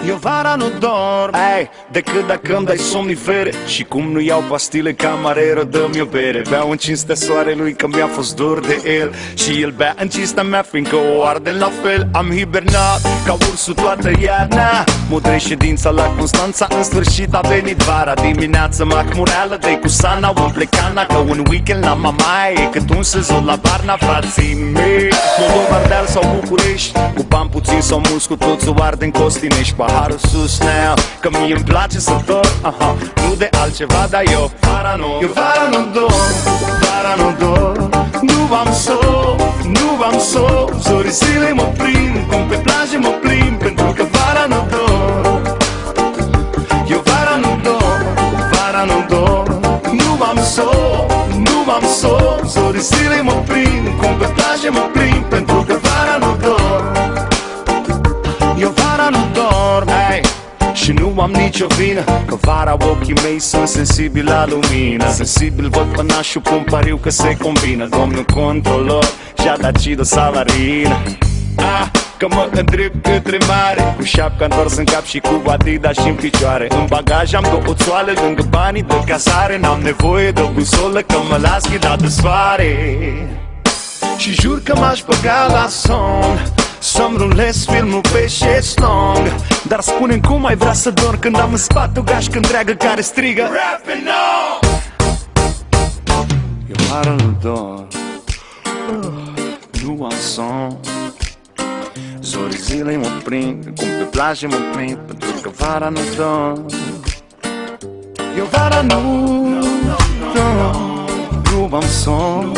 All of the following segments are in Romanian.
Eu vara nu dorm, ei, decât dacă îmi dai somnifere. Și cum nu iau pastile, camarero, dă-mi o bere. Beau în cinstea soarelui că mi-a fost dor de el, și el bea în cinstea mea fiindcă o arde la fel. Am hibernat ca ursul toată iarna, mudrei ședința la Constanța, în sfârșit a venit vara. Dimineața macmureală, dai cu sana, umple cana, că un weekend la mamaie e cât un sezon la Varna, frații mei. Moldova, Ardeal sau București, cu bani puțin sau mulți, cu toți o arde în Costinești. Paharul sus now, că mie îmi place să dorm, nu de altceva, dar eu vara nu dorm, vara nu dorm. Nu am somn, nu am somn, zorii zilei mă prind, cum pe plajă mă plimb, pentru că vara nu dorm. Eu vara nu dorm, vara nu dorm. Nu am somn, nu am somn, zorii zilei mă prind, cum pe plajă mă plimb, pentru că vara nu dorm. Eu vara nu dorm, hey. Și nu am nicio vină, că vara ochii mei sunt sensibili la lumină. Sensibil văd pănașul, pun pariu că se combină. Domnul controlor și-a dat cido salarină, că mă îndrept către mare, cu șapca întors în cap și cu Adidas și în picioare. În bagaj am două țoale lângă banii de casare. N-am nevoie de o busolă, că mă las ghidat de soare. Și jur că m-aș băga la somn, să-mi rulez filmul pe șezlong. Dar spune-mi cum ai vrea să dorm când am în spate o gașcă întreagă care strigă Rapping on! Eu vara nu dorm, nu am somn, zorii zilei mă prind, cum pe plajă mă prind, pentru că vara nu dorm. Eu vara nu dorm, nu am somn,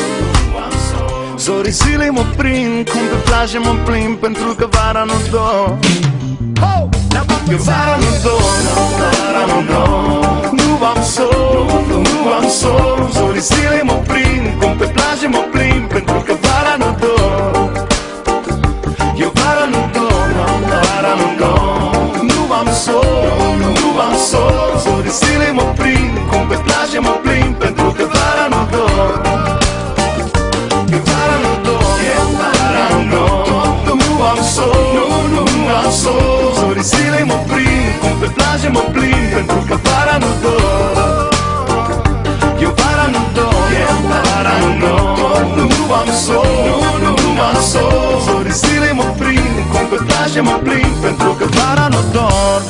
zorii zilei mă prind, cum pe plajă mă plimb, pentru că vara nu dorm. Eu vara nu dorm, vara nu dorm. Nu am somn, nu am somn, zorii zilei mă prind, cum pe plajă mă plimb, pentru că vara nu dorm. Eu vara nu dorm, vara nu dorm. Nu am somn, nu am somn, zorii zilei mă prind, cum pe plajă mă plimb, pentru că vara nu dorm. Eu vara nu dorm, vara nu dorm. Nu am somn, nu am somn, zorii zilei mă prind, cum pe plajă mă plimb, pentru că vara nu dorm. Eu vara nu dorm, vara nu dorm. Nu am somn, nu am somn, zorii zilei mă prind, cum pe plajă mă plimb, pentru că vara nu dorm.